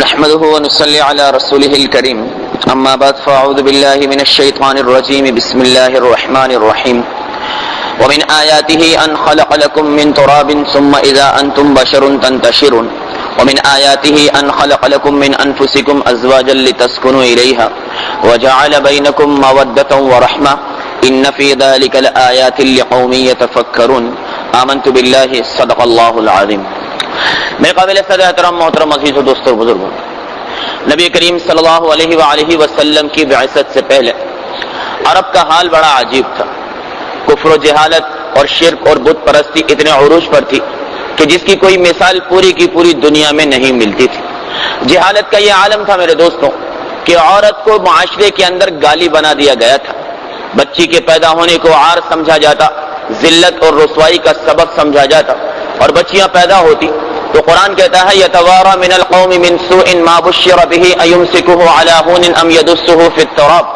نحمده ونصلي على رسوله الكريم اما بعد فاعوذ بالله من الشيطان الرجيم بسم الله الرحمن الرحيم ومن آياته ان خلق لكم من تراب ثم اذا انتم بشر تنتشرون ومن آياته ان خلق لكم من انفسكم ازواجا لتسكنوا اليها وجعل بينكم مودة ورحمة ان في ذلك لآيات لقوم يتفكرون آمنت بالله صدق الله العظيم۔ میرے قابل صدر احترام محترم عزیز و دوستوں اور بزرگوں، نبی کریم صلی اللہ علیہ وآلہ وسلم کی بعثت سے پہلے عرب کا حال بڑا عجیب تھا۔ کفر و جہالت اور شرک اور بت پرستی اتنے عروج پر تھی کہ جس کی کوئی مثال پوری کی پوری دنیا میں نہیں ملتی تھی۔ جہالت کا یہ عالم تھا میرے دوستوں کہ عورت کو معاشرے کے اندر گالی بنا دیا گیا تھا، بچی کے پیدا ہونے کو عار سمجھا جاتا، ذلت اور رسوائی کا سبب سمجھا جاتا، اور بچیاں پیدا ہوتی تو قرآن کہتا ہے یتوارا من القوم من سوء ما بشر به ایمسکه علی هون ام یدسه فی التراب۔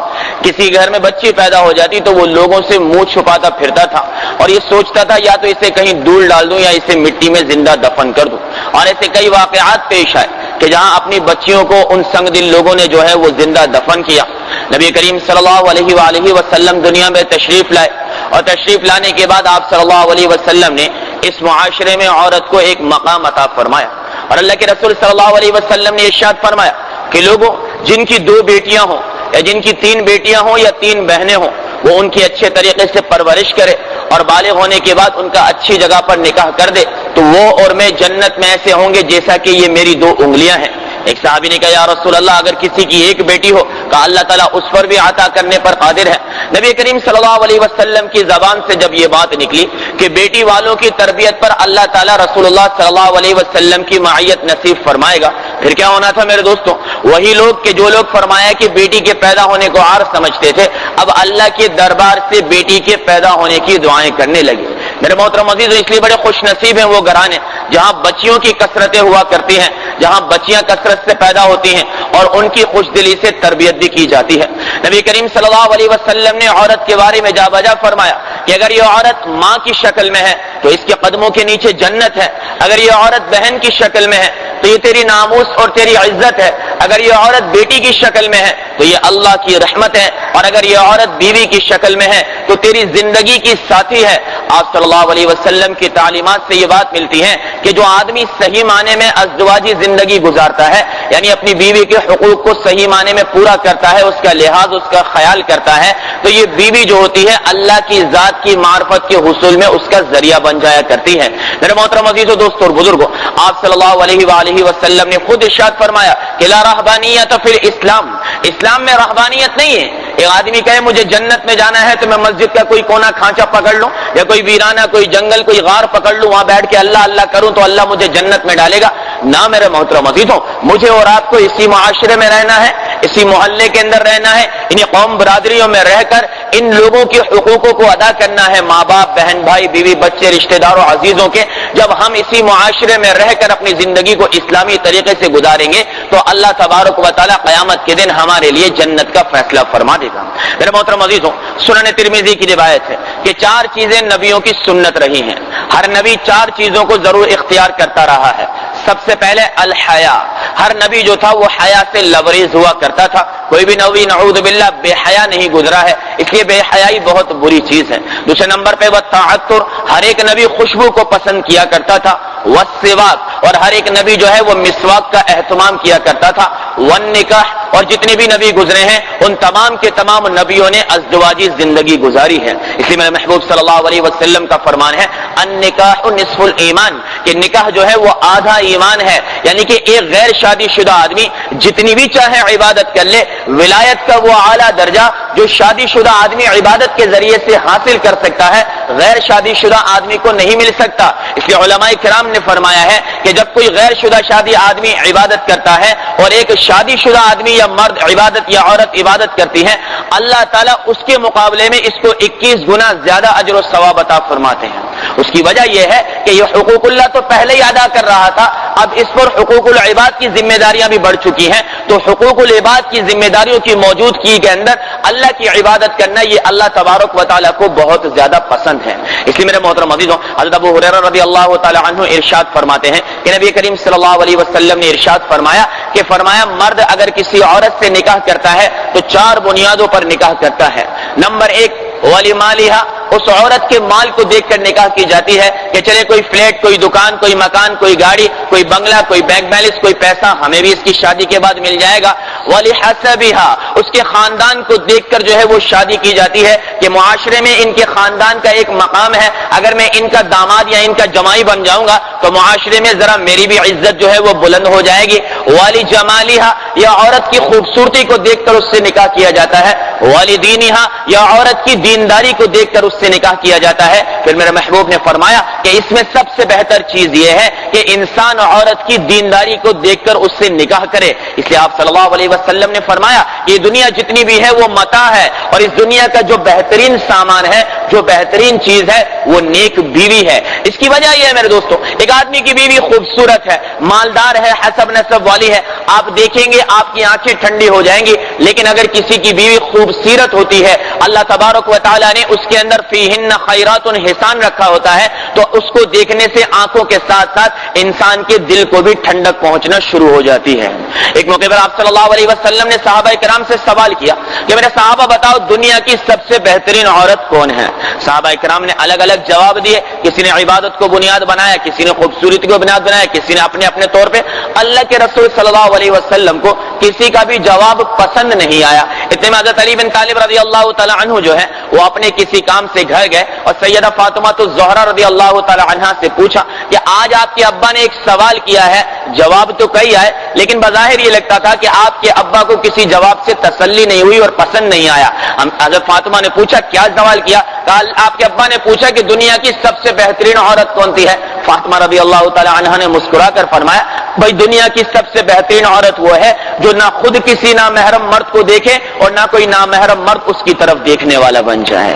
کسی گھر میں بچی پیدا ہو جاتی تو وہ لوگوں سے منہ چھپاتا پھرتا تھا اور یہ سوچتا تھا یا تو اسے کہیں دول ڈال دوں یا اسے مٹی میں زندہ دفن کر دوں۔ اور ایسے کئی واقعات پیش آئے کہ جہاں اپنی بچیوں کو ان سنگ دل لوگوں نے جو ہے وہ زندہ دفن کیا۔ نبی کریم صلی اللہ علیہ وآلہ وسلم دنیا میں تشریف لائے اور تشریف لانے کے بعد آپ صلی اللہ علیہ وسلم نے اس معاشرے میں عورت کو ایک مقام عطا فرمایا، اور اللہ کے رسول صلی اللہ علیہ وسلم نے ارشاد فرمایا کہ لوگوں جن کی 2 بیٹیاں ہوں یا جن کی 3 بیٹیاں ہوں یا 3 بہنیں ہوں وہ ان کی اچھے طریقے سے پرورش کرے اور بالغ ہونے کے بعد ان کا اچھی جگہ پر نکاح کر دے تو وہ اور میں جنت میں ایسے ہوں گے جیسا کہ یہ میری 2 انگلیاں ہیں۔ ایک صحابی نے کہا یا رسول اللہ اگر کسی کی 1 بیٹی ہو کہا اللہ تعالیٰ اس پر بھی عطا کرنے پر قادر ہے۔ نبی کریم صلی اللہ علیہ وسلم کی زبان سے جب یہ بات نکلی کہ بیٹی والوں کی تربیت پر اللہ تعالیٰ رسول اللہ صلی اللہ علیہ وسلم کی معیت نصیب فرمائے گا، پھر کیا ہونا تھا میرے دوستوں؟ وہی لوگ کہ جو لوگ فرمایا کہ بیٹی کے پیدا ہونے کو عار سمجھتے تھے اب اللہ کے دربار سے بیٹی کے پیدا ہونے کی دعائیں کرنے لگے۔ میرے محترم عزیز، اس لیے بڑے خوش نصیب ہیں وہ گھرانے جہاں بچیوں کی کثرتیں ہوا کرتی ہیں، جہاں بچیاں کثرت سے پیدا ہوتی ہیں اور ان کی خوش دلی سے تربیت بھی کی جاتی ہے۔ نبی کریم صلی اللہ علیہ وسلم نے عورت کے بارے میں جا بجا فرمایا کہ اگر یہ عورت ماں کی شکل میں ہے تو اس کے قدموں کے نیچے جنت ہے، اگر یہ عورت بہن کی شکل میں ہے تو یہ تیری ناموس اور تیری عزت ہے، اگر یہ عورت بیٹی کی شکل میں ہے تو یہ اللہ کی رحمت ہے، اور اگر یہ عورت بیوی کی شکل میں ہے تو تیری زندگی کی ساتھی ہے۔ آپ صلی اللہ علیہ وسلم کی تعلیمات سے یہ بات ملتی ہے کہ جو آدمی صحیح معنی میں ازدواجی زندگی گزارتا ہے یعنی اپنی بیوی کے حقوق کو صحیح معنی میں پورا کرتا ہے، اس کا لحاظ اس کا خیال کرتا ہے تو یہ بیوی جو ہوتی ہے اللہ کی ذات کی معرفت کے حصول میں اس کا ذریعہ بن جایا کرتی ہے۔ میرے محترم عزیزو دوستو اور بزرگوں، آپ صلی اللہ علیہ وآلہ وسلم نے خود ارشاد فرمایا کہ لا رہبانیت فی الاسلام، اسلام میں رہبانیت نہیں ہے۔ ایک آدمی کہے مجھے جنت میں جانا ہے تو میں مسجد کا کوئی کونا کھانچا پکڑ لوں یا کوئی ویرانہ کوئی جنگل کوئی غار پکڑ لوں وہاں بیٹھ کے اللہ اللہ کروں تو اللہ مجھے جنت میں ڈالے گا؟ نہ میرے محترم عزیزوں، مجھے اور آپ کو اسی معاشرے میں رہنا ہے، اسی محلے کے اندر رہنا ہے، انہیں قوم برادریوں میں رہ کر ان لوگوں کے حقوقوں کو ادا کرنا ہے، ماں باپ بہن بھائی بیوی بچے رشتہ داروں عزیزوں کے۔ جب ہم اسی معاشرے میں رہ کر اپنی زندگی کو اسلامی طریقے سے گزاریں گے تو اللہ تبارک و تعالیٰ قیامت کے دن ہمارے لیے جنت کا فیصلہ فرما دے گا۔ میرے محترم عزیزوں، سنن ترمذی کی روایت ہے کہ 4 چیزیں نبیوں کی سنت رہی ہیں، ہر نبی 4 چیزوں کو ضرور اختیار کرتا رہا ہے۔ سب سے پہلے الحیا، ہر نبی جو تھا وہ حیا سے لبریز ہوا کرتا تھا، کوئی بھی نبی نعوذ باللہ بے حیا نہیں گزرا ہے، اس لیے بے حیائی بہت بری چیز ہے۔ دوسرے نمبر پہ والتعطر، ہر ایک نبی خوشبو کو پسند کیا کرتا تھا، والسواک، اور ہر ایک نبی جو ہے وہ مسواک کا اہتمام کیا کرتا تھا، والنکاح، اور جتنے بھی نبی گزرے ہیں ان تمام کے تمام نبیوں نے ازدواجی زندگی گزاری ہے۔ اس لیے میرے محبوب صلی اللہ علیہ وسلم کا فرمان ہے النکاح نصف الایمان، کہ نکاح جو ہے وہ آدھا ایمان ہے، یعنی کہ ایک غیر شادی شدہ آدمی جتنی بھی چاہے عبادت کر لے، ولایت کا وہ اعلیٰ درجہ جو شادی شدہ آدمی عبادت کے ذریعے سے حاصل کر سکتا ہے غیر شادی شدہ آدمی کو نہیں مل سکتا۔ اس لیے علماء کرام نے فرمایا ہے کہ جب کوئی غیر شدہ شادی آدمی عبادت کرتا ہے اور ایک شادی شدہ آدمی یا مرد عبادت یا عورت عبادت کرتی ہے، اللہ تعالیٰ اس کے مقابلے میں اس کو 21 گنا زیادہ اجر و ثواب عطا فرماتے ہیں۔ اس کی وجہ یہ ہے کہ یہ حقوق اللہ تو پہلے ہی ادا کر رہا تھا، اب اس پر حقوق العباد کی ذمہ داریاں بھی بڑھ چکی ہیں، تو حقوق العباد کی ذمہ داریوں کی موجودگی کے اندر اللہ کی عبادت کرنا یہ اللہ تبارک و تعالیٰ کو بہت زیادہ پسند ہے. اس لیے میرے محترم عزیزوں، حضرت ابو ہریرہ رضی اللہ تعالی عنہ ارشاد فرماتے ہیں کہ نبی کریم صلی اللہ علیہ وسلم نے ارشاد فرمایا کہ مرد اگر کسی عورت سے نکاح کرتا ہے تو 4 بنیادوں پر نکاح کرتا ہے. نمبر 1 ولی مالہا، اس عورت کے مال کو دیکھ کر نکاح کی جاتی ہے کہ چلے کوئی فلیٹ، کوئی دکان، کوئی مکان، کوئی گاڑی، کوئی بنگلہ، کوئی بینک بیلنس، کوئی پیسہ ہمیں بھی اس کی شادی کے بعد مل جائے گا. ولی حسبہا، اس کے خاندان کو دیکھ کر جو ہے وہ شادی کی جاتی ہے کہ معاشرے میں ان کے خاندان کا ایک مقام ہے، اگر میں ان کا داماد یا ان کا جمائی بن جاؤں گا تو معاشرے میں ذرا میری بھی عزت جو ہے وہ بلند ہو جائے گی. ولی جمالہا، یا عورت کی خوبصورتی کو دیکھ کر اس سے نکاح کیا جاتا ہے. ولی دینہا، یا عورت کی دینداری کو دیکھ کر اس سے نکاح کیا جاتا ہے. پھر میرے محبوب نے فرمایا کہ اس میں سب سے بہتر چیز یہ ہے کہ انسان عورت کی دینداری کو دیکھ کر اس سے نکاح کرے. اس لیے آپ صلی اللہ علیہ وسلم نے فرمایا کہ یہ دنیا جتنی بھی ہے وہ متاع ہے، اور اس دنیا کا جو بہترین سامان ہے، جو بہترین چیز ہے وہ نیک بیوی ہے. اس کی وجہ یہ ہے میرے دوستو، ایک آدمی کی بیوی خوبصورت ہے، مالدار ہے، حسب نسب والی ہے، آپ دیکھیں گے آپ کی آنکھیں ٹھنڈی ہو جائیں گی. لیکن اگر کسی کی بیوی خوبصورت ہوتی ہے، اللہ تبارک و تعالیٰ نے اس کے اندر فیہن خیرات حسان رکھا ہوتا ہے، تو اس کو دیکھنے سے آنکھوں کے ساتھ ساتھ انسان کے دل کو بھی ٹھنڈک پہنچنا شروع ہو جاتی ہے. ایک موقع پر آپ صلی اللہ علیہ وسلم نے صحابہ کرام سے سوال کیا کہ میرے صحابہ بتاؤ دنیا کی سب سے بہترین عورت کون ہے؟ صحابہ کرام نے الگ الگ جواب دیے. کسی نے عبادت کو بنیاد بنایا، کسی نے خوبصورتی کو بنیاد بنایا، کسی نے اپنے اپنے طور پہ. اللہ کے رسول صلی اللہ علیہ وسلم کو کسی کا بھی جواب پسند نہیں آیا. اتنے میں حضرت علی بن طالب رضی اللہ تعالی عنہ جو ہے وہ اپنے کسی کام سے گھر گئے اور سیدہ فاطمہ الزہرا رضی اللہ تعالی عنہا سے پوچھا کہ آج آپ کے ابا نے ایک سوال کیا ہے، جواب تو کئی آئے لیکن بظاہر یہ لگتا تھا کہ آپ کے ابا کو کسی جواب سے تسلی نہیں ہوئی اور پسند نہیں آیا. حضرت فاطمہ نے پوچھا کیا سوال کیا؟ آپ کے ابا نے پوچھا کہ دنیا کی سب سے بہترین عورت کون سی ہے؟ فاطمہ رضی اللہ تعالی عنہا نے مسکرا کر فرمایا بھائی دنیا کی سب سے بہترین عورت وہ ہے جو نہ خود کسی نامحرم مرد کو دیکھے اور نہ کوئی نامحرم مرد اس کی طرف دیکھنے والا بن جائے.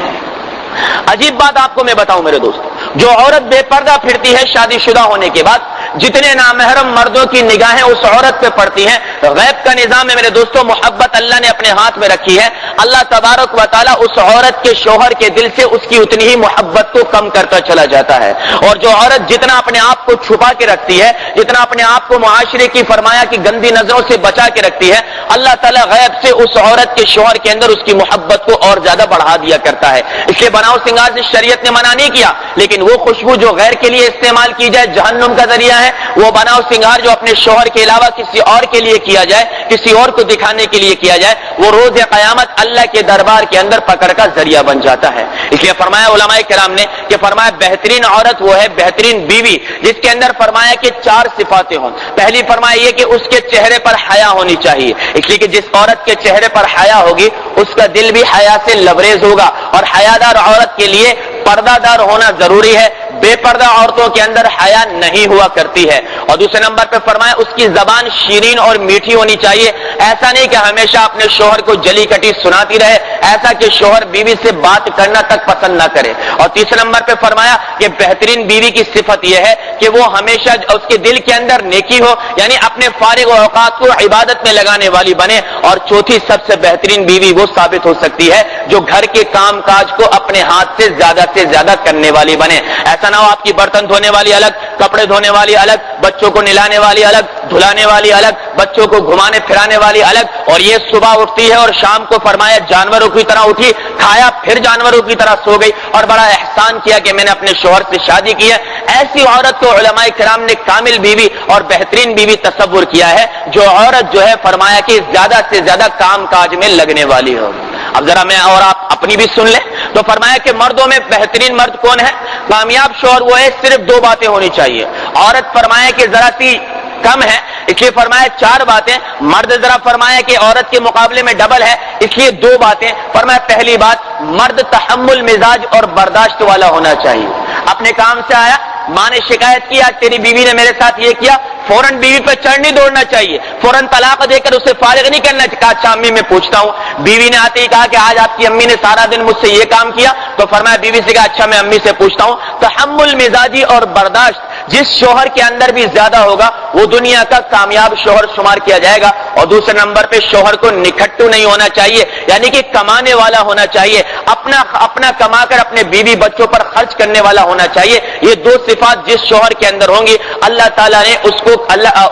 عجیب بات آپ کو میں بتاؤں میرے دوست، جو عورت بے پردہ پھرتی ہے شادی شدہ ہونے کے بعد، جتنے نامحرم مردوں کی نگاہیں اس عورت پہ پڑتی ہیں، غیب کا نظام ہے میرے دوستوں، محبت اللہ نے اپنے ہاتھ میں رکھی ہے. اللہ تبارک و تعالیٰ اس عورت کے شوہر کے دل سے اس کی اتنی ہی محبت کو کم کرتا چلا جاتا ہے. اور جو عورت جتنا اپنے آپ کو چھپا کے رکھتی ہے، جتنا اپنے آپ کو معاشرے کی فرمایا کی گندی نظروں سے بچا کے رکھتی ہے، اللہ تعالیٰ غیب سے اس عورت کے شوہر کے اندر اس کی محبت کو اور زیادہ بڑھا دیا کرتا ہے. اس لیے بناؤ سنگار سے شریعت نے منع نہیں کیا، لیکن وہ خوشبو جو غیر کے لیے استعمال کی جائے جہنم کا ذریعہ ہے. وہ بناؤ سنگار جو اپنے شوہر کے علاوہ کسی اور کے لیے کیا جائے، کسی اور کو دکھانے کے لیے کیا جائے، وہ روز قیامت اللہ کے دربار کے اندر پکڑ کا ذریعہ بن جاتا ہے. اس لیے فرمایا علماء کرام نے کہ فرمایا بہترین عورت وہ ہے بہترین بیوی جس کے اندر فرمایا کہ 4 صفاتیں ہوں. پہلی فرمایا یہ کہ اس کے چہرے پر حیا ہونی چاہیے، اس لیے کہ جس عورت کے چہرے پر حیا ہوگی اس کا دل بھی حیا سے لبریز ہوگا. اور حیادار عورت کے لیے پردہ دار ہونا ضروری ہے، بے پردہ عورتوں کے اندر حیا نہیں ہوا کرتی ہے. اور دوسرے نمبر پہ فرمایا اس کی زبان شیرین اور میٹھی ہونی چاہیے، ایسا نہیں کہ ہمیشہ اپنے شوہر کو جلی کٹی سناتی رہے، ایسا کہ شوہر بیوی سے بات کرنا تک پسند نہ کرے. اور تیسرے نمبر پہ فرمایا کہ بہترین بیوی کی صفت یہ ہے کہ وہ ہمیشہ اس کے دل کے اندر نیکی ہو، یعنی اپنے فارغ اوقات کو عبادت میں لگانے والی بنے. اور چوتھی سب سے بہترین بیوی وہ ثابت ہو سکتی ہے جو گھر کے کام کاج کو اپنے ہاتھ سے زیادہ کرنے والی بنے. ایسا نہ ہو آپ کی برتن دھونے والی الگ، کپڑے دھونے والی الگ، بچوں کو نلانے والی الگ، دھلانے والی الگ، بچوں کو گھمانے پھرانے والی الگ، اور یہ صبح اٹھتی ہے اور شام کو فرمایا جانوروں کی طرح اٹھی، کھایا پھر جانوروں کی طرح سو گئی اور بڑا احسان کیا کہ میں نے اپنے شوہر سے شادی کی ہے. ایسی عورت کو علماء کرام نے کامل بیوی اور بہترین بیوی تصور کیا ہے جو عورت جو ہے فرمایا کہ زیادہ سے زیادہ کام کاج میں لگنے والی ہو. اب ذرا میں اور آپ اپنی بھی سن لیں تو فرمایا کہ مردوں میں بہترین مرد کون ہے؟ کامیاب شوہر وہ ہے صرف 2 باتیں ہونی چاہیے. عورت فرمایا کہ ذرا سی کم ہے اس لیے فرمایا 4 باتیں، مرد ذرا فرمایا کہ عورت کے مقابلے میں ڈبل ہے اس لیے 2 باتیں. فرمایا پہلی بات مرد تحمل مزاج اور برداشت والا ہونا چاہیے. اپنے کام سے آیا، ماں نے شکایت کیا تیری بیوی نے میرے ساتھ یہ کیا، فوراً بیوی پہ چڑھ نہیں دوڑنا چاہیے، فوراً طلاق دے کر اسے فارغ نہیں کرنا چاہیے. کہا اچھا امی میں پوچھتا ہوں. بیوی نے آتے ہی کہا کہ آج آپ کی امی نے سارا دن مجھ سے یہ کام کیا، تو فرمایا بیوی سے کہا اچھا میں امی سے پوچھتا ہوں. تحمل مزاجی اور برداشت جس شوہر کے اندر بھی زیادہ ہوگا وہ دنیا کا کامیاب شوہر شمار کیا جائے گا. اور دوسرے نمبر پہ شوہر کو نکھٹو نہیں ہونا چاہیے، یعنی کہ کمانے والا ہونا چاہیے، اپنا کما کر اپنے بیوی بچوں پر خرچ کرنے والا ہونا چاہیے. یہ دو صفات جس شوہر کے اندر ہوں گی اللہ تعالیٰ نے اس کو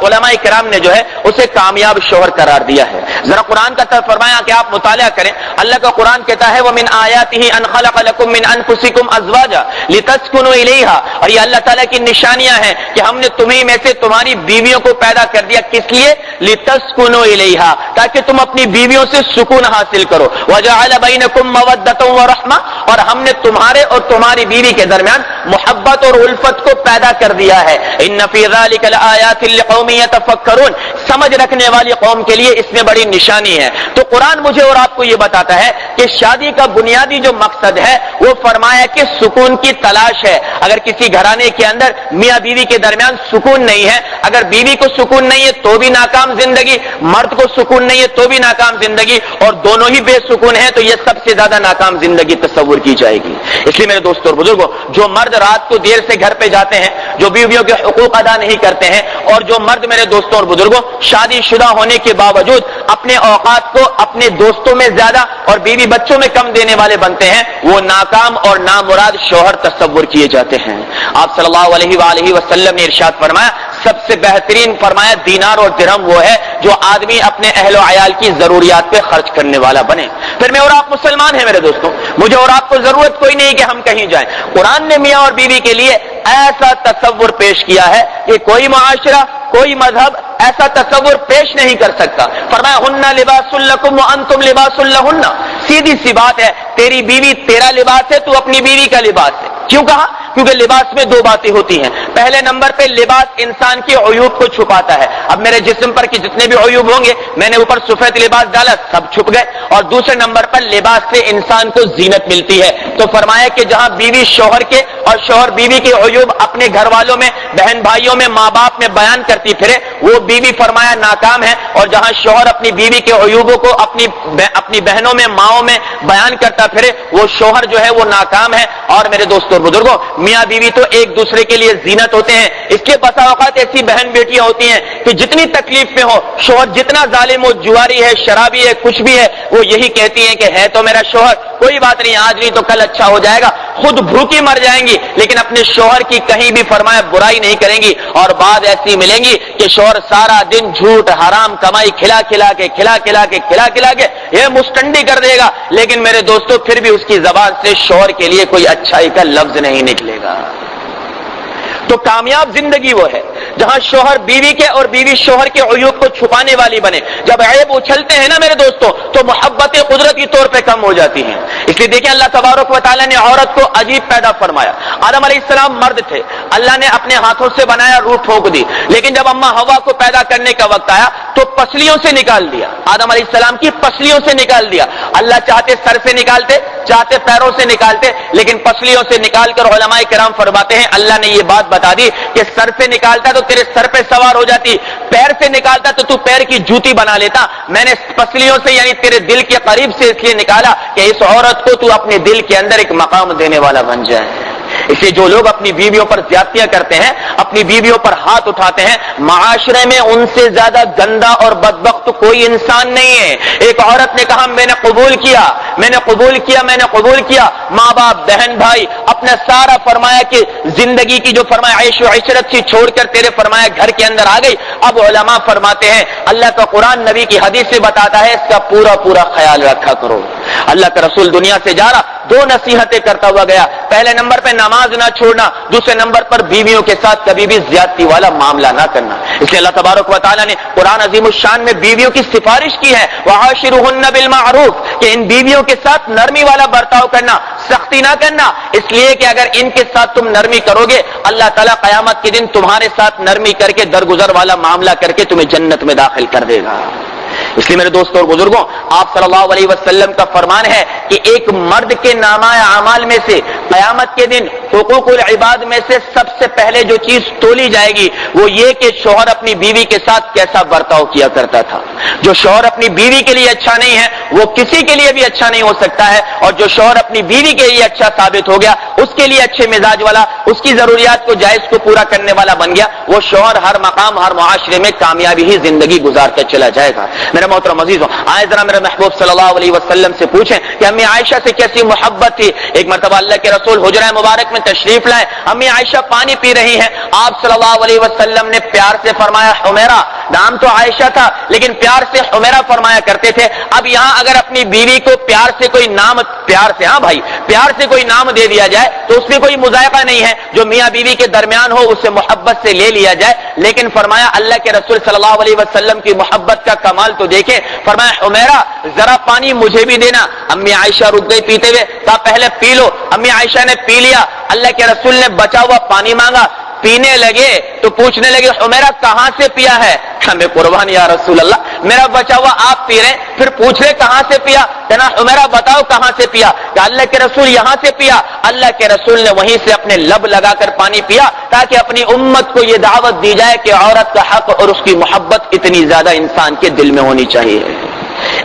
علماء کرام نے جو ہے اسے کامیاب شوہر قرار دیا ہے. ذرا قرآن کا طرف فرمایا کہ آپ مطالعہ کریں. اللہ کا قرآن کہتا ہے وَمِنْ آيَاتِهِ أَنْ خَلَقَ لَكُم مِّنْ أَنفُسِكُمْ أَزْوَاجًا لِتَسْكُنُوا إِلَيْهَا. اور یہ اللہ تعالیٰ کی نشانیاں ہیں کہ ہم نے تمہیں میں سے تمہاری بیویوں کو پیدا کر دیا. کس لیے؟ لِتَسْكُنُوا إِلَيْهَا، تاکہ تم اپنی بیویوں سے سکون حاصل کرو. وَجَعَلَ بَيْنَكُم مَّوَدَّةً وَرَحْمَةً، اور ہم نے تمہارے اور تمہاری بیوی کے درمیان محبت اور الفت کو پیدا کر دیا ہے. إِنَّ فِي ذَلِكَ لَآيَاتٍ لِقَوْمٍ يَتَفَكَّرُونَ، سمجھ رکھنے والی قوم کے لیے اس میں بڑی نشانی ہے. تو قرآن مجھے اور آپ کو یہ بتاتا ہے کہ شادی کا بنیادی جو مقصد ہے وہ فرمایا کہ سکون کی تلاش ہے. اگر کسی گھرانے کے اندر میاں بیوی کے درمیان سکون نہیں ہے، اگر بیوی کو سکون نہیں ہے تو بھی ناکام زندگی، مرد کو سکون نہیں ہے تو بھی ناکام زندگی، اور دونوں ہی بے سکون ہیں تو یہ سب سے زیادہ ناکام زندگی تصور کی جائے گی. اس لیے میرے دوستوں اور بزرگوں، جو مرد رات کو دیر سے گھر پہ جاتے ہیں، جو بیویوں کے حقوق ادا نہیں کرتے ہیں، اور جو مرد میرے دوستوں اور بزرگوں شادی شدہ ہونے کے باوجود اپنے اوقات کو اپنے دوستوں میں زیادہ اور بیوی بچوں میں کم دینے والے بنتے ہیں، وہ ناکام اور نامراد شوہر تصور کیے جاتے ہیں. آپ صلی اللہ علیہ وآلہ وسلم نے ارشاد فرمایا سب سے بہترین فرمایا دینار اور درہم وہ ہے جو آدمی اپنے اہل و عیال کی ضروریات پہ خرچ کرنے والا بنے. پھر میں اور آپ مسلمان ہیں میرے دوستوں، مجھے اور آپ کو ضرورت کوئی نہیں کہ ہم کہیں جائیں. قرآن نے میاں اور بیوی کے لیے ایسا تصور پیش کیا ہے کہ کوئی معاشرہ، کوئی مذہب ایسا تصور پیش نہیں کر سکتا. فرمایا ہن لباس لکم وانتم لباس لہن. سیدھی سی بات ہے، تیری بیوی تیرا لباس ہے، تو اپنی بیوی کا لباس ہے. کیوں کہا؟ کیونکہ لباس میں دو باتیں ہوتی ہیں. پہلے نمبر پہ لباس انسان کے عیوب کو چھپاتا ہے. اب میرے جسم پر کے جتنے بھی عیوب ہوں گے، میں نے اوپر سفید لباس ڈالا سب چھپ گئے. اور دوسرے نمبر پر لباس سے انسان کو زینت ملتی ہے. تو فرمایا کہ جہاں بیوی شوہر کے اور شوہر بیوی کے عیوب اپنے گھر والوں میں، بہن بھائیوں میں، ماں باپ میں بیان کرتی پھرے، وہ بیوی فرمایا ناکام ہے. اور جہاں شوہر اپنی بیوی کے عیوبوں کو اپنی بہنوں میں، ماؤں میں بیان کرتا پھرے، وہ شوہر جو ہے وہ ناکام ہے. اور میرے دوستوں اور بزرگوں، میاں بیوی تو ایک دوسرے کے لیے زینت ہوتے ہیں. اس کے بسا اوقات ایسی بہن بیٹیاں ہوتی ہیں کہ جتنی تکلیف میں ہو، شوہر جتنا ظالم ہو، جواری ہے، شرابی ہے، کچھ بھی ہے، وہ یہی کہتی ہیں کہ ہے تو میرا شوہر، کوئی بات نہیں، آج نہیں تو کل اچھا ہو جائے گا. خود بھوکی مر جائیں گی لیکن اپنے شوہر کی کہیں بھی فرمایا برائی نہیں کریں گی. اور بعد ایسی ملیں گی کہ شوہر سارا دن جھوٹ حرام کمائی کھلا کھلا کے یہ مستنڈی کر دے گا، لیکن میرے دوستوں پھر بھی اس کی زبان سے شوہر کے لیے کوئی اچھائی کا لفظ نہیں نکلے گا. تو کامیاب زندگی وہ ہے جہاں شوہر بیوی کے اور بیوی شوہر کے عیوب کو چھپانے والی بنے. جب عیب اچھلتے ہیں نا میرے دوستوں تو محبتیں قدرتی طور پہ کم ہو جاتی ہیں. اس لیے دیکھیں اللہ تبارک و تعالیٰ نے عورت کو عجیب پیدا فرمایا. آدم علیہ السلام مرد تھے، اللہ نے اپنے ہاتھوں سے بنایا، روح پھونک دی. لیکن جب اماں ہوا کو پیدا کرنے کا وقت آیا تو پسلیوں سے نکال دیا. آدم علیہ السلام کی پسلیوں سے نکال دیا. اللہ چاہتے سر سے نکالتے، چاہتے پیروں سے نکالتے، لیکن پسلیوں سے نکال کر علماء کرام فرماتے ہیں اللہ نے یہ بات بتا دی کہ سر سے نکالتا تو تیرے سر پہ سوار ہو جاتی، پیر سے نکالتا تو تو پیر کی جوتی بنا لیتا. میں نے پسلیوں سے یعنی تیرے دل کے قریب سے اس لیے نکالا کہ اس عورت کو تو اپنے دل کے اندر ایک مقام دینے والا بن جائے. اس لیے جو لوگ اپنی بیویوں پر زیادتیاں کرتے ہیں، اپنی بیویوں پر ہاتھ اٹھاتے ہیں، معاشرے میں ان سے زیادہ گندا اور بدبخت کوئی انسان نہیں ہے. ایک عورت نے کہا میں نے قبول کیا، ماں باپ، بہن بھائی، اپنا سارا فرمایا کہ زندگی کی جو فرمایا عیش و عشرت سی چھوڑ کر تیرے فرمایا گھر کے اندر آ گئی. اب علماء فرماتے ہیں اللہ کا قرآن نبی کی حدیث سے بتاتا ہے اس کا پورا خیال رکھا کرو. اللہ کا رسول دنیا سے جا رہا، دو نصیحتیں کرتا ہوا گیا. پہلے نمبر پہ نماز نہ چھوڑنا، دوسرے نمبر پر بیویوں کے ساتھ کبھی بھی زیادتی والا معاملہ نہ کرنا. اس لیے اللہ تبارک و تعالیٰ نے قرآن عظیم الشان میں بیویوں کی سفارش کی ہے وَعَاشِرُهُنَّ بِالْمَعْرُوفِ کہ ان بیویوں کے ساتھ نرمی والا برتاؤ کرنا، سختی نہ کرنا. اس لیے کہ اگر ان کے ساتھ تم نرمی کرو گے اللہ تعالیٰ قیامت کے دن تمہارے ساتھ نرمی کر کے درگزر والا معاملہ کر کے تمہیں جنت میں داخل کر دے گا. اس لیے میرے دوستوں اور بزرگوں، آپ صلی اللہ علیہ وسلم کا فرمان ہے کہ ایک مرد کے نامہ اعمال میں سے قیامت کے دن حقوق العباد میں سے سب سے پہلے جو چیز تولی جائے گی وہ یہ کہ شوہر اپنی بیوی کے ساتھ کیسا برتاؤ کیا کرتا تھا۔ جو شوہر اپنی بیوی کے لیے اچھا نہیں ہے وہ کسی کے لیے بھی اچھا نہیں ہو سکتا ہے، اور جو شوہر اپنی بیوی کے لیے اچھا ثابت ہو گیا، اس کے لیے اچھے مزاج والا، اس کی ضروریات کو جائز کو پورا کرنے والا بن گیا، وہ شوہر ہر مقام ہر معاشرے میں کامیابی ہی زندگی گزارتا چلا جائے گا۔ میرے محترم عزیزوں، آئے ذرا میرے محبوب صلی اللہ علیہ وسلم سے پوچھیں کہ امی عائشہ سے کیسی محبت تھی۔ ایک مرتبہ اللہ کے رسول حجرہ مبارک میں تشریف لائے، امی عائشہ پانی پی رہی ہیں، آپ صلی اللہ علیہ وسلم نے پیار سے فرمایا حمیرہ، نام تو عائشہ تھا لیکن پیار سے حمیرہ فرمایا کرتے تھے۔ اب یہاں اگر اپنی بیوی کو پیار سے کوئی نام، پیار سے، ہاں بھائی، پیار سے کوئی نام دے دیا جائے تو اس میں کوئی مذائقہ نہیں ہے، جو میاں بیوی کے درمیان ہو اسے محبت سے لے لیا جائے، لیکن فرمایا اللہ کے رسول صلی اللہ علیہ وسلم کی محبت کا کمال تو دیکھیں، فرمایا حمیرہ ذرا پانی مجھے بھی دینا۔ امی عائشہ رک گئی پیتے ہوئے، کہا پہلے پی لو۔ امی عائشہ نے پی لیا، اللہ کے رسول نے بچا ہوا پانی مانگا، پینے لگے تو پوچھنے لگے حمیرہ کہاں سے پیا ہے؟ میں قربان یا رسول اللہ، میرا بچا ہوا آپ پی رہے، پھر پوچھ رہے کہاں سے پیا؟ کہنا حمیرہ بتاؤ کہاں سے پیا؟ کہ اللہ کے رسول یہاں سے پیا۔ اللہ کے رسول نے وہیں سے اپنے لب لگا کر پانی پیا تاکہ اپنی امت کو یہ دعوت دی جائے کہ عورت کا حق اور اس کی محبت اتنی زیادہ انسان کے دل میں ہونی چاہیے۔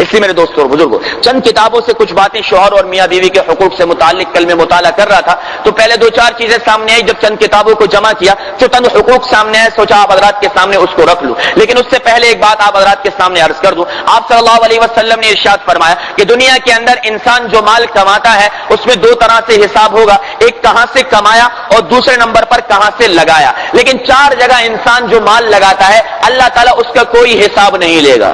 اس لیے میرے دوستوں اور بزرگوں، چند کتابوں سے کچھ باتیں شوہر اور میاں بیوی کے حقوق سے متعلق کل میں مطالعہ کر رہا تھا تو پہلے دو چار چیزیں سامنے آئی، جب چند کتابوں کو جمع کیا تو چند حقوق سامنے آئے، سوچا آپ حضرات کے سامنے اس کو رکھ لوں، لیکن اس سے پہلے ایک بات آپ حضرات کے سامنے عرض کر دوں۔ آپ صلی اللہ علیہ وسلم نے ارشاد فرمایا کہ دنیا کے اندر انسان جو مال کماتا ہے اس میں دو طرح سے حساب ہوگا، ایک کہاں سے کمایا اور دوسرے نمبر پر کہاں سے لگایا، لیکن چار جگہ انسان جو مال لگاتا ہے اللہ تعالیٰ اس کا کوئی حساب نہیں لے گا۔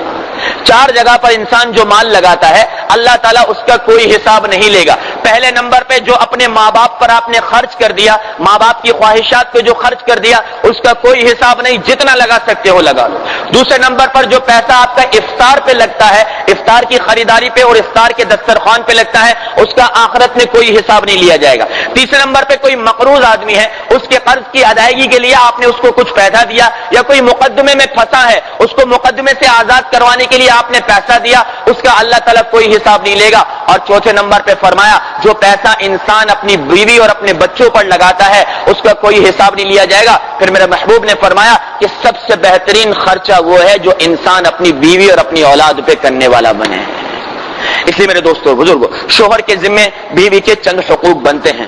چار جگہ پر انسان جو مال لگاتا ہے اللہ تعالیٰ اس کا کوئی حساب نہیں لے گا۔ پہلے نمبر پہ جو اپنے ماں باپ پر آپ نے خرچ کر دیا، ماں باپ کی خواہشات پہ جو خرچ کر دیا اس کا کوئی حساب نہیں، جتنا لگا سکتے ہو لگا لو۔ دوسرے نمبر پر جو پیسہ آپ کا افطار پہ لگتا ہے، افطار کی خریداری پہ اور افطار کے دسترخوان پہ لگتا ہے، اس کا آخرت میں کوئی حساب نہیں لیا جائے گا۔ تیسرے نمبر پہ کوئی مقروض آدمی ہے، اس کے قرض کی ادائیگی کے لیے آپ نے اس کو کچھ پیسہ دیا، یا کوئی مقدمے میں پھنسا ہے اس کو مقدمے سے آزاد کروانے کے لیے آپ نے پیسہ دیا، اس کا اللہ تعالیٰ کوئی حساب نہیں لے گا۔ اور چوتھے نمبر پہ فرمایا جو پیسہ انسان اپنی بیوی اور اپنے بچوں پر لگاتا ہے اس کا کوئی حساب نہیں لیا جائے گا۔ پھر میرے محبوب نے فرمایا کہ سب سے بہترین خرچہ وہ ہے جو انسان اپنی بیوی اور اپنی اولاد پہ کرنے والا بنے۔ اس لیے میرے دوستوں اور بزرگوں، شوہر کے ذمے بیوی کے چند حقوق بنتے ہیں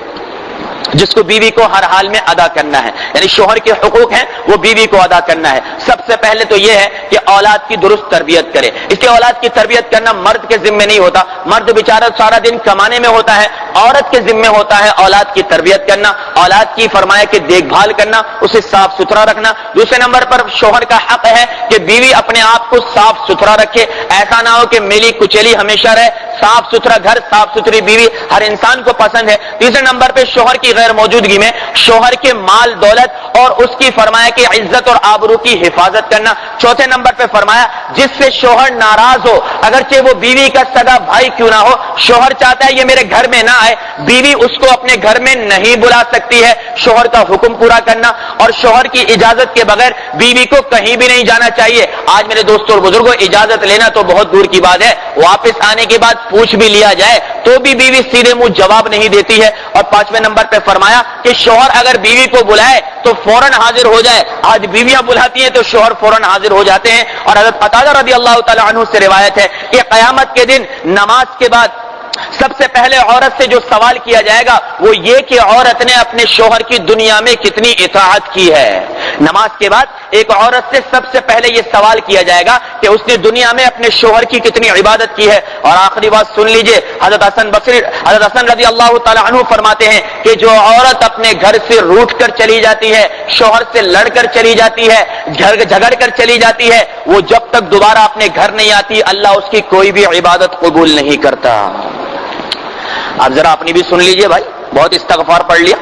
جس کو بیوی کو ہر حال میں ادا کرنا ہے، یعنی شوہر کے حقوق ہیں وہ بیوی کو ادا کرنا ہے۔ سب سے پہلے تو یہ ہے کہ اولاد کی درست تربیت کرے۔ اس لیے اولاد کی تربیت کرنا مرد کے ذمے نہیں ہوتا، مرد بیچارہ سارا دن کمانے میں ہوتا ہے، عورت کے ذمے ہوتا ہے اولاد کی تربیت کرنا، اولاد کی فرمایا کہ دیکھ بھال کرنا، اسے صاف ستھرا رکھنا۔ دوسرے نمبر پر شوہر کا حق ہے کہ بیوی اپنے آپ کو صاف ستھرا رکھے، ایسا نہ ہو کہ میلی کچیلی ہمیشہ رہے، صاف ستھرا گھر، صاف ستھری بیوی ہر انسان کو پسند ہے۔ تیسرے نمبر پہ شوہر کی غیر موجودگی میں شوہر کے مال دولت اور اس کی فرمایا کہ عزت اور آبرو کی حفاظت کرنا۔ چوتھے نمبر پہ فرمایا جس سے شوہر ناراض ہو، اگرچہ وہ بیوی کا سگا بھائی کیوں نہ ہو، شوہر چاہتا ہے یہ میرے گھر میں نہ آئے، بیوی اس کو اپنے گھر میں نہیں بلا سکتی ہے، شوہر کا حکم پورا کرنا، اور شوہر کی اجازت کے بغیر بیوی کو کہیں بھی نہیں جانا چاہیے۔ آج میرے دوستوں اور بزرگوں اجازت لینا تو بہت دور کی بات ہے، واپس آنے کے بعد پوچھ بھی لیا جائے تو بھی بیوی سیدھے منہ جواب نہیں دیتی ہے۔ اور پانچویں نمبر پہ فرمایا کہ شوہر اگر بیوی کو بلائے تو فوراً حاضر ہو جائے۔ آج بیویاں بلاتی ہیں تو شوہر فوراً حاضر ہو جاتے ہیں۔ اور حضرت قتادہ رضی اللہ تعالی عنہ سے روایت ہے کہ قیامت کے دن نماز کے بعد سب سے پہلے عورت سے جو سوال کیا جائے گا وہ یہ کہ عورت نے اپنے شوہر کی دنیا میں کتنی اطاعت کی ہے۔ نماز کے بعد ایک عورت سے سب سے پہلے یہ سوال کیا جائے گا کہ اس نے دنیا میں اپنے شوہر کی کتنی عبادت کی ہے۔ اور آخری بات سن لیجئے، حضرت حسن رضی اللہ تعالی عنہ فرماتے ہیں کہ جو عورت اپنے گھر سے روٹھ کر چلی جاتی ہے، شوہر سے لڑ کر چلی جاتی ہے، جھگڑ کر چلی جاتی ہے، وہ جب تک دوبارہ اپنے گھر نہیں آتی اللہ اس کی کوئی بھی عبادت قبول نہیں کرتا۔ اب ذرا اپنی بھی سن لیجئے بھائی، بہت استغفار پڑھ لیا۔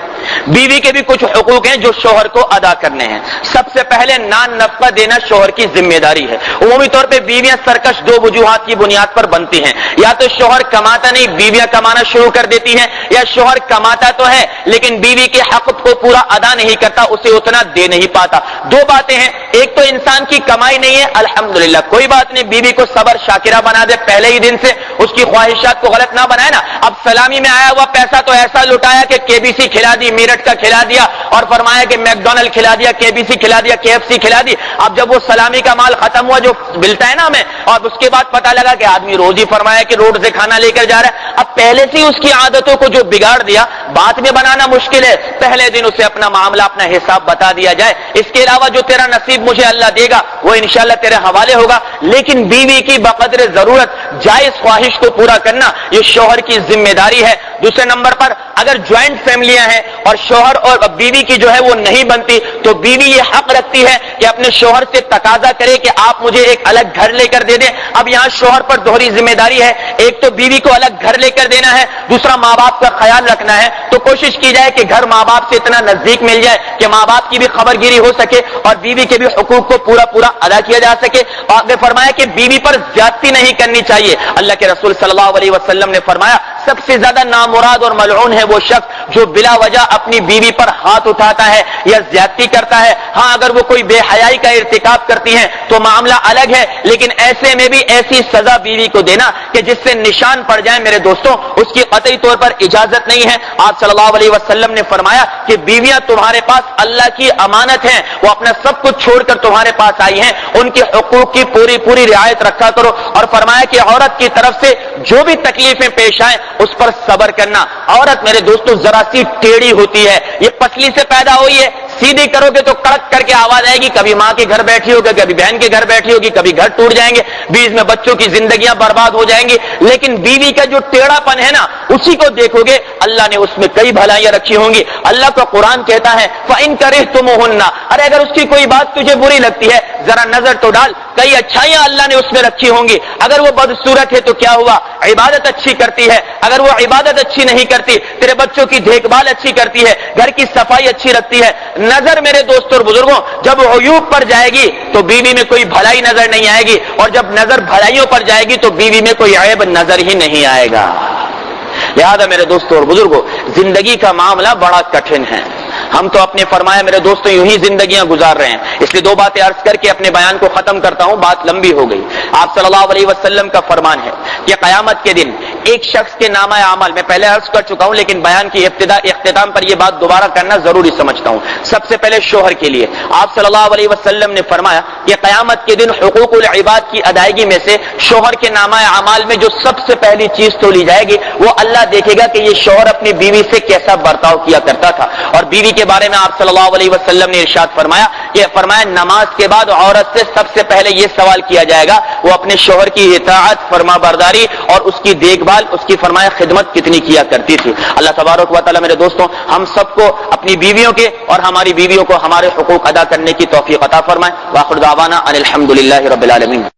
بیوی کے بھی کچھ حقوق ہیں جو شوہر کو ادا کرنے ہیں۔ سب سے پہلے نان نفقہ دینا شوہر کی ذمہ داری ہے۔ عمومی طور پہ بیویاں سرکش دو وجوہات کی بنیاد پر بنتی ہیں، یا تو شوہر کماتا نہیں بیویاں کمانا شروع کر دیتی ہیں، یا شوہر کماتا تو ہے لیکن بیوی کے حق کو پورا ادا نہیں کرتا، اسے اتنا دے نہیں پاتا۔ دو باتیں ہیں، ایک تو انسان کی کمائی نہیں ہے، الحمدللہ کوئی بات نہیں، بیوی کو صبر شاکرہ بنا دے، پہلے ہی دن سے اس کی خواہشات کو غلط نہ بنائے نا۔ اب سلامی میں آیا ہوا پیسہ تو ایسا لٹایا کہ KBC کھلا دی، میرٹ کا کھلا دیا اور فرمایا کہ میکڈونلڈ کھلا دیا, KBC کھلا دیا, KFC کھلا دی. اب جب وہ سلامی کا مال ختم ہوا جو ملتا ہے نا ہمیں, اور اس کے بعد پتا لگا کہ آدمی روز ہی فرمایا کہ روڈ سے کھانا لے کر جا رہا ہے. اب پہلے سے اس کی عادتوں کو جو بگاڑ دیا, بعد میں بنانا مشکل ہے. پہلے دن اسے اپنا معاملہ, اپنا حساب بتا دیا جائے. اس کے علاوہ جو تیرا نصیب مجھے اللہ دے گا وہ انشاءاللہ تیرے حوالے ہوگا. لیکن بیوی کی بقدر ضرورت جائز خواہش کو پورا کرنا یہ شوہر کی ذمہ داری ہے. دوسرے نمبر پر اگر جوائنٹ فیملیاں ہیں اور شوہر اور بیوی کی جو ہے وہ نہیں بنتی, تو بیوی یہ حق رکھتی ہے کہ اپنے شوہر سے تقاضا کرے کہ آپ مجھے ایک الگ گھر لے کر دے دیں. اب یہاں شوہر پر دوہری ذمہ داری ہے, ایک تو بیوی کو الگ گھر لے کر دینا ہے, دوسرا ماں باپ کا خیال رکھنا ہے. تو کوشش کی جائے کہ گھر ماں باپ سے اتنا نزدیک مل جائے کہ ماں باپ کی بھی خبر گیری ہو سکے اور بیوی کے بھی حقوق کو پورا ادا کیا جا سکے. آپ نے فرمایا کہ بیوی پر زیادتی نہیں کرنی چاہیے. اللہ کے رسول صلی اللہ علیہ وسلم نے فرمایا سب سے زیادہ نامراد اور ملعون ہے وہ شخص جو بلا وجہ اپنی بیوی پر ہاتھ اٹھاتا ہے یا زیادتی کرتا ہے. ہاں اگر وہ کوئی بے حیائی کا ارتکاب کرتی ہیں تو معاملہ الگ ہے, لیکن ایسے میں بھی ایسی سزا بیوی کو دینا کہ جس سے نشان پڑ جائے میرے دوستوں, اس کی قطعی طور پر اجازت نہیں ہے. آپ صلی اللہ علیہ وسلم نے فرمایا کہ بیویاں تمہارے پاس اللہ کی امانت ہیں, وہ اپنا سب کچھ چھوڑ کر تمہارے پاس آئی ہیں, ان کے حقوق کی پوری رعایت رکھا کرو. اور فرمایا کہ عورت کی طرف سے جو بھی تکلیفیں پیش آئیں اس پر صبر کرنا. عورت میرے دوستوں ذرا سی ٹیڑھی ہوتی ہے, یہ پتلی سے پیدا ہوئی ہے, سیدھی کرو گے تو کڑک کر کے آواز آئے گی, کبھی ماں کے گھر بیٹھی ہوگی, کبھی بہن کے گھر بیٹھی ہوگی, کبھی گھر ٹوٹ جائیں گے, بیچ میں بچوں کی زندگیاں برباد ہو جائیں گی. لیکن بیوی کا جو ٹیڑھا پن ہے نا, اسی کو دیکھو گے اللہ نے اس میں کئی بھلائیاں رکھی ہوں گی. اللہ کا قرآن کہتا ہے فَإِن كَرِهْتُمُوهُنَّ, ارے اگر اس کی کوئی بات تجھے بری لگتی ہے ذرا نظر تو ڈال, کئی اچھائیاں اللہ نے اس میں رکھی ہوں گی. اگر وہ بدصورت ہے تو کیا ہوا, عبادت اچھی کرتی ہے. اگر وہ عبادت اچھی نہیں کرتی, تیرے بچوں کی دیکھ بھال اچھی کرتی ہے, گھر کی صفائی اچھی رکھتی ہے. نظر میرے دوستوں اور بزرگوں جب عیوب پر جائے گی تو بیوی میں کوئی بھلائی نظر نہیں آئے گی, اور جب نظر بھلائیوں پر جائے گی تو بیوی میں کوئی عیب نظر ہی نہیں آئے گا. لہذا میرے دوستوں اور بزرگوں زندگی کا معاملہ بڑا کٹھن ہے. ہم تو اپنے فرمایا میرے دوستوں یوں ہی زندگیاں گزار رہے ہیں. اس لیے دو باتیں عرض کر کے اپنے بیان کو ختم کرتا ہوں, بات لمبی ہو گئی. آپ صلی اللہ علیہ وسلم کا فرمان ہے کہ قیامت کے دن ایک شخص کے نامہ اعمال, میں پہلے عرض کر چکا ہوں لیکن بیان کی اختتام پر یہ بات دوبارہ کرنا ضروری سمجھتا ہوں. سب سے پہلے شوہر کے لیے آپ صلی اللہ علیہ وسلم نے فرمایا کہ قیامت کے دن حقوق العباد کی ادائیگی میں سے شوہر کے نامہ اعمال میں جو سب سے پہلی چیز تو لی جائے گی وہ اللہ دیکھے گا کہ یہ شوہر اپنی بیوی سے کیسا برتاؤ کیا کرتا تھا. اور بیوی کے بارے میں آپ صلی اللہ علیہ وسلم نے ارشاد فرمایا کہ نماز کے بعد عورت سے سب سے پہلے یہ سوال کیا جائے گا وہ اپنے شوہر کی اطاعت, فرما برداری اور اس کی دیکھ بھال, اس کی فرمایا خدمت کتنی کیا کرتی تھی. اللہ تبارک و تعالی میرے دوستوں ہم سب کو اپنی بیویوں کے اور ہماری بیویوں کو ہمارے حقوق ادا کرنے کی توفیق عطا فرمائے. وآخر دعوانا ان الحمدللہ رب العالمین.